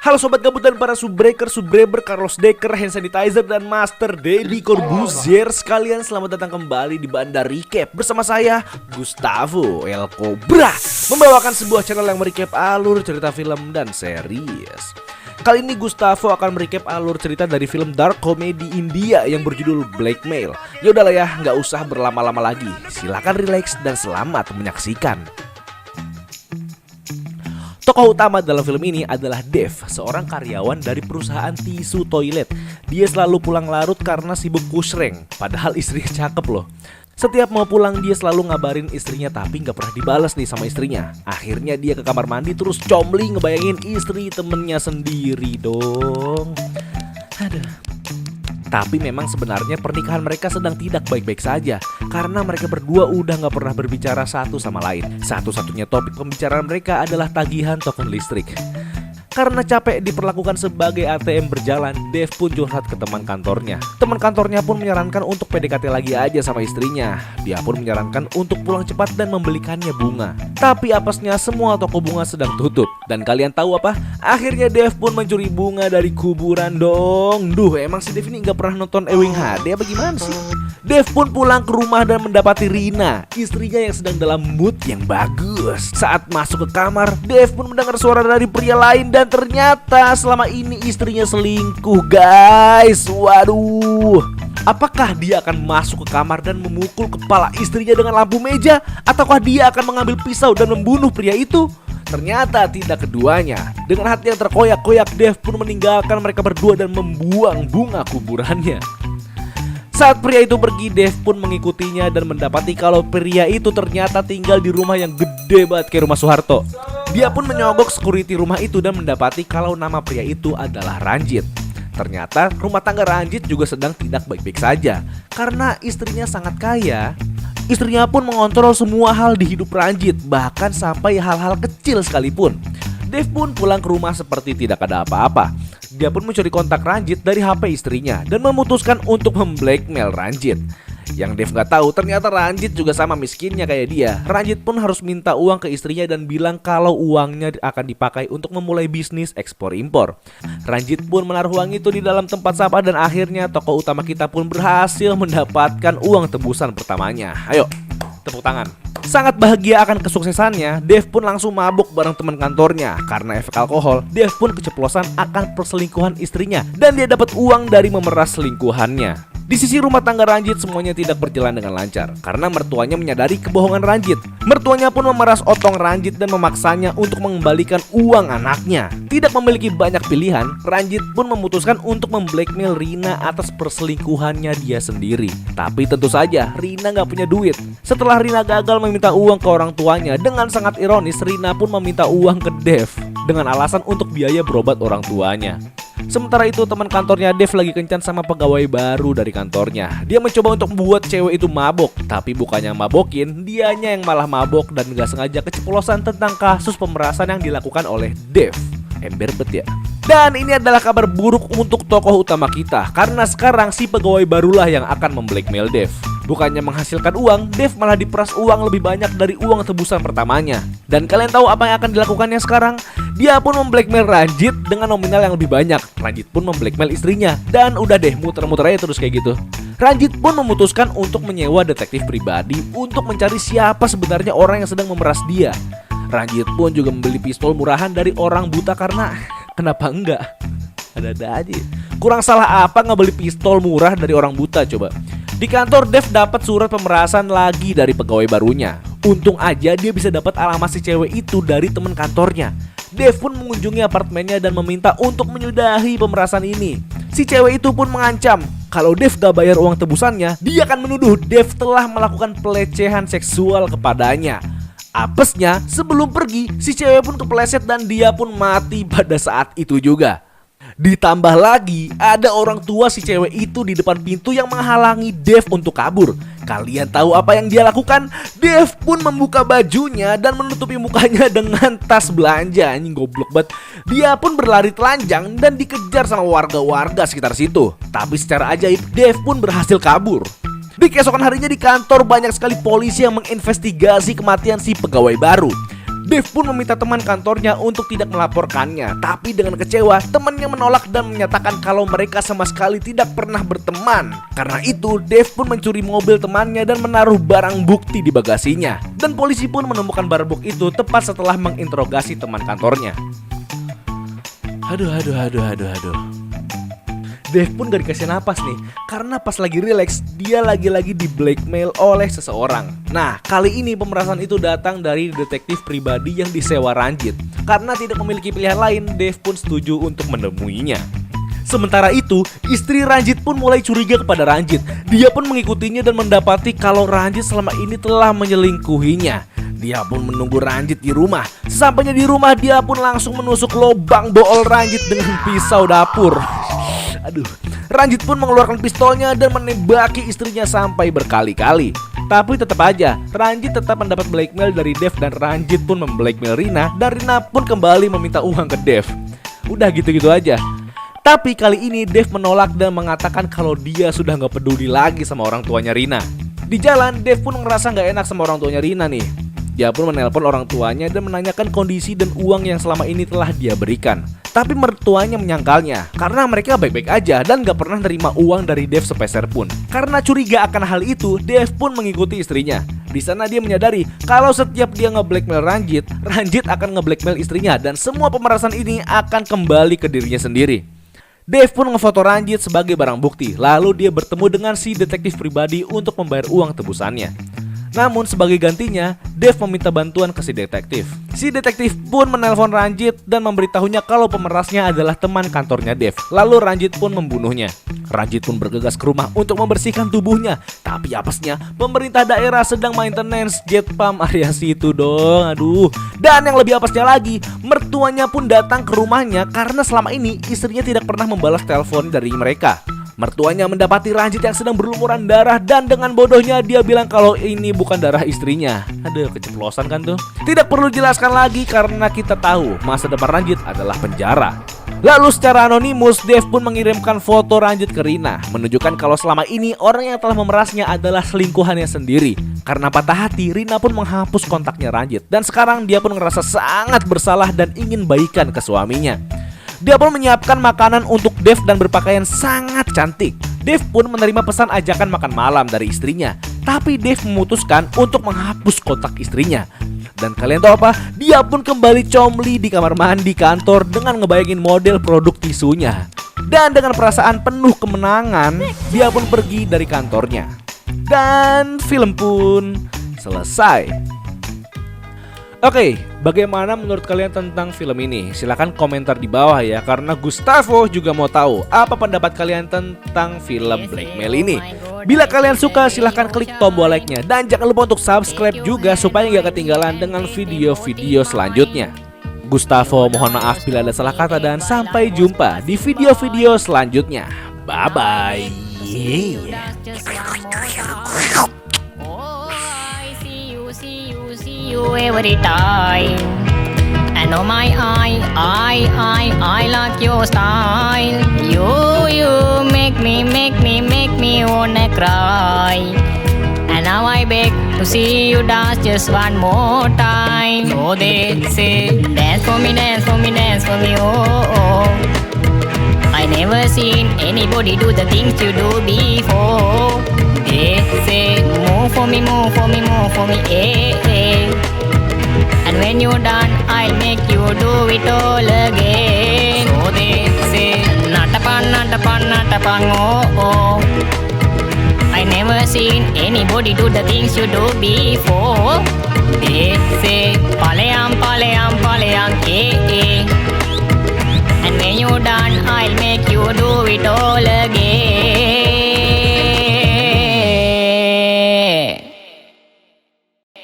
Halo sobat gabut dan para subbreaker, subscriber, Carlos Decker, hand sanitizer, dan Master Deddy Corbuzier sekalian, selamat datang kembali di Bandar Recap bersama saya, Gustavo El Cobra, membawakan sebuah channel yang merecap alur cerita film dan series. Kali ini Gustavo akan merecap alur cerita dari film dark comedy India yang berjudul Blackmail. Ya udahlah ya, nggak usah berlama-lama lagi. Silakan relax dan selamat menyaksikan. Tokoh utama dalam film ini adalah Dev, seorang karyawan dari perusahaan tisu toilet. Dia selalu pulang larut karena sibuk kusreng, padahal istrinya cakep loh. Setiap mau pulang dia selalu ngabarin istrinya, tapi nggak pernah dibalas nih sama istrinya. Akhirnya dia ke kamar mandi terus comli ngebayangin istri temennya sendiri dong. Aduh. Tapi memang sebenarnya pernikahan mereka sedang tidak baik-baik saja, karena mereka berdua udah gak pernah berbicara satu sama lain. Satu-satunya topik pembicaraan mereka adalah tagihan token listrik. Karena capek diperlakukan sebagai ATM berjalan, Dev pun curhat ke teman kantornya. Teman kantornya pun menyarankan untuk PDKT lagi aja sama istrinya. Dia pun menyarankan untuk pulang cepat dan membelikannya bunga. Tapi apesnya semua toko bunga sedang tutup. Dan kalian tahu apa? Akhirnya Dev pun mencuri bunga dari kuburan dong. Duh, emang si Dev ini gak pernah nonton Ewing HD apa gimana sih? Dev pun pulang ke rumah dan mendapati Rina, istrinya yang sedang dalam mood yang bagus. Saat masuk ke kamar, Dev pun mendengar suara dari pria lain dan ternyata selama ini istrinya selingkuh, guys. Waduh. Apakah dia akan masuk ke kamar dan memukul kepala istrinya dengan lampu meja, ataukah dia akan mengambil pisau dan membunuh pria itu? Ternyata tidak keduanya. Dengan hati yang terkoyak-koyak, Dev pun meninggalkan mereka berdua dan membuang bunga kuburannya. Saat pria itu pergi, Dev pun mengikutinya dan mendapati kalau pria itu ternyata tinggal di rumah yang gede banget kayak rumah Soeharto. Dia pun menyogok security rumah itu dan mendapati kalau nama pria itu adalah Ranjit. Ternyata rumah tangga Ranjit juga sedang tidak baik-baik saja, karena istrinya sangat kaya. Istrinya pun mengontrol semua hal di hidup Ranjit, bahkan sampai hal-hal kecil sekalipun. Dev pun pulang ke rumah seperti tidak ada apa-apa. Dia pun mencuri kontak Ranjit dari HP istrinya dan memutuskan untuk memblackmail Ranjit. Yang Dev gak tahu, ternyata Ranjit juga sama miskinnya kayak dia. Ranjit pun harus minta uang ke istrinya dan bilang kalau uangnya akan dipakai untuk memulai bisnis ekspor-impor. Ranjit pun menaruh uang itu di dalam tempat sampah dan akhirnya tokoh utama kita pun berhasil mendapatkan uang tebusan pertamanya. Ayo, tepuk tangan. Sangat bahagia akan kesuksesannya, Dev pun langsung mabuk bareng teman kantornya. Karena efek alkohol, Dev pun keceplosan akan perselingkuhan istrinya dan dia dapat uang dari memeras selingkuhannya. Di sisi rumah tangga Ranjit semuanya tidak berjalan dengan lancar karena mertuanya menyadari kebohongan Ranjit. Mertuanya pun memeras otong Ranjit dan memaksanya untuk mengembalikan uang anaknya. Tidak memiliki banyak pilihan, Ranjit pun memutuskan untuk memblackmail Rina atas perselingkuhannya dia sendiri. Tapi tentu saja Rina gak punya duit. Setelah Rina gagal meminta uang ke orang tuanya, dengan sangat ironis Rina pun meminta uang ke Dev dengan alasan untuk biaya berobat orang tuanya. Sementara itu teman kantornya Dev lagi kencan sama pegawai baru dari kantornya. Dia mencoba untuk membuat cewek itu mabok, tapi bukannya mabokin, dianya yang malah mabok dan gak sengaja keceplosan tentang kasus pemerasan yang dilakukan oleh Dev. Ember bet ya. Dan ini adalah kabar buruk untuk tokoh utama kita, karena sekarang si pegawai barulah yang akan memblackmail Dev. Bukannya menghasilkan uang, Dev malah diperas uang lebih banyak dari uang tebusan pertamanya. Dan kalian tahu apa yang akan dilakukannya sekarang? Dia pun memblackmail Ranjit dengan nominal yang lebih banyak. Ranjit pun memblackmail istrinya. Dan udah deh, muter-muter aja terus kayak gitu. Ranjit pun memutuskan untuk menyewa detektif pribadi untuk mencari siapa sebenarnya orang yang sedang memeras dia. Ranjit pun juga membeli pistol murahan dari orang buta karena kenapa enggak? Ada-ada aja. Kurang salah apa ngebeli pistol murah dari orang buta coba? Di kantor Dev dapat surat pemerasan lagi dari pegawai barunya. Untung aja dia bisa dapat alamat si cewek itu dari teman kantornya. Dev pun mengunjungi apartemennya dan meminta untuk menyudahi pemerasan ini. Si cewek itu pun mengancam kalau Dev gak bayar uang tebusannya, dia akan menuduh Dev telah melakukan pelecehan seksual kepadanya. Apesnya, sebelum pergi, si cewek pun kepleset dan dia pun mati pada saat itu juga. Ditambah lagi, ada orang tua si cewek itu di depan pintu yang menghalangi Dev untuk kabur. Kalian tahu apa yang dia lakukan? Dev pun membuka bajunya dan menutupi mukanya dengan tas belanja. Anjing goblok banget. Dia pun berlari telanjang dan dikejar sama warga-warga sekitar situ. Tapi secara ajaib, Dev pun berhasil kabur. Di keesokan harinya di kantor banyak sekali polisi yang menginvestigasi kematian si pegawai baru. Dev pun meminta teman kantornya untuk tidak melaporkannya. Tapi dengan kecewa, temannya menolak dan menyatakan kalau mereka sama sekali tidak pernah berteman. Karena itu, Dev pun mencuri mobil temannya dan menaruh barang bukti di bagasinya. Dan polisi pun menemukan barang bukti itu tepat setelah menginterogasi teman kantornya. Aduh. Dev pun gak dikasih napas nih, karena pas lagi relax, dia lagi-lagi di blackmail oleh seseorang. Nah, kali ini pemerasan itu datang dari detektif pribadi yang disewa Ranjit. Karena tidak memiliki pilihan lain, Dev pun setuju untuk menemuinya. Sementara itu, istri Ranjit pun mulai curiga kepada Ranjit. Dia pun mengikutinya dan mendapati kalau Ranjit selama ini telah menyelingkuhinya. Dia pun menunggu Ranjit di rumah. Sesampainya di rumah, dia pun langsung menusuk lubang bool Ranjit dengan pisau dapur. Ranjit pun mengeluarkan pistolnya dan menembaki istrinya sampai berkali-kali. Tapi tetap aja, Ranjit tetap mendapat blackmail dari Dev dan Ranjit pun memblackmail Rina dan Rina pun kembali meminta uang ke Dev. Udah gitu-gitu aja. Tapi kali ini Dev menolak dan mengatakan kalau dia sudah gak peduli lagi sama orang tuanya Rina. Di jalan, Dev pun ngerasa gak enak sama orang tuanya Rina nih. Dia pun menelpon orang tuanya dan menanyakan kondisi dan uang yang selama ini telah dia berikan. Tapi mertuanya menyangkalnya karena mereka baik-baik aja dan gak pernah terima uang dari Dev sepeser pun. Karena curiga akan hal itu, Dev pun mengikuti istrinya. Di sana dia menyadari kalau setiap dia nge-blackmail Ranjit, Ranjit akan nge-blackmail istrinya dan semua pemerasan ini akan kembali ke dirinya sendiri. Dev pun ngefoto Ranjit sebagai barang bukti. Lalu dia bertemu dengan si detektif pribadi untuk membayar uang tebusannya. Namun sebagai gantinya, Dev meminta bantuan ke si detektif. Si detektif pun menelpon Ranjit dan memberitahunya kalau pemerasnya adalah teman kantornya Dev. Lalu Ranjit pun membunuhnya. Ranjit pun bergegas ke rumah untuk membersihkan tubuhnya. Tapi apesnya, pemerintah daerah sedang maintenance jet pump area situ dong. Dan yang lebih apesnya lagi, mertuanya pun datang ke rumahnya karena selama ini istrinya tidak pernah membalas telepon dari mereka. Mertuanya mendapati Ranjit yang sedang berlumuran darah dan dengan bodohnya dia bilang kalau ini bukan darah istrinya. Keceplosan kan tuh. Tidak perlu jelaskan lagi karena kita tahu masa depan Ranjit adalah penjara. Lalu secara anonimus, Dev pun mengirimkan foto Ranjit ke Rina, menunjukkan kalau selama ini orang yang telah memerasnya adalah selingkuhannya sendiri. Karena patah hati, Rina pun menghapus kontaknya Ranjit. Dan sekarang dia pun ngerasa sangat bersalah dan ingin baikan ke suaminya. Dia pun menyiapkan makanan untuk Dev dan berpakaian sangat cantik. Dev pun menerima pesan ajakan makan malam dari istrinya. Tapi Dev memutuskan untuk menghapus kontak istrinya. Dan kalian tahu apa? Dia pun kembali comli di kamar mandi kantor dengan ngebayangin model produk tisunya. Dan dengan perasaan penuh kemenangan, dia pun pergi dari kantornya. Dan film pun selesai. Oke, bagaimana menurut kalian tentang film ini? Silahkan komentar di bawah ya, karena Gustavo juga mau tahu apa pendapat kalian tentang film Blackmail ini. Bila kalian suka, silahkan klik tombol like-nya. Dan jangan lupa untuk subscribe juga supaya nggak ketinggalan dengan video-video selanjutnya. Gustavo mohon maaf bila ada salah kata dan sampai jumpa di video-video selanjutnya. Bye-bye. You every time. And oh my, I like your style. You make me wanna cry. And now I beg to see you dance just one more time. So they say, dance for me, oh. I never seen anybody do the things you do before. They say, move for me, eh. And when you're done, I'll make you do it all again. So they say, natapan, oh. I never seen anybody do the things you do before. They say, palayam, eh. And when you're done, I'll make you do it all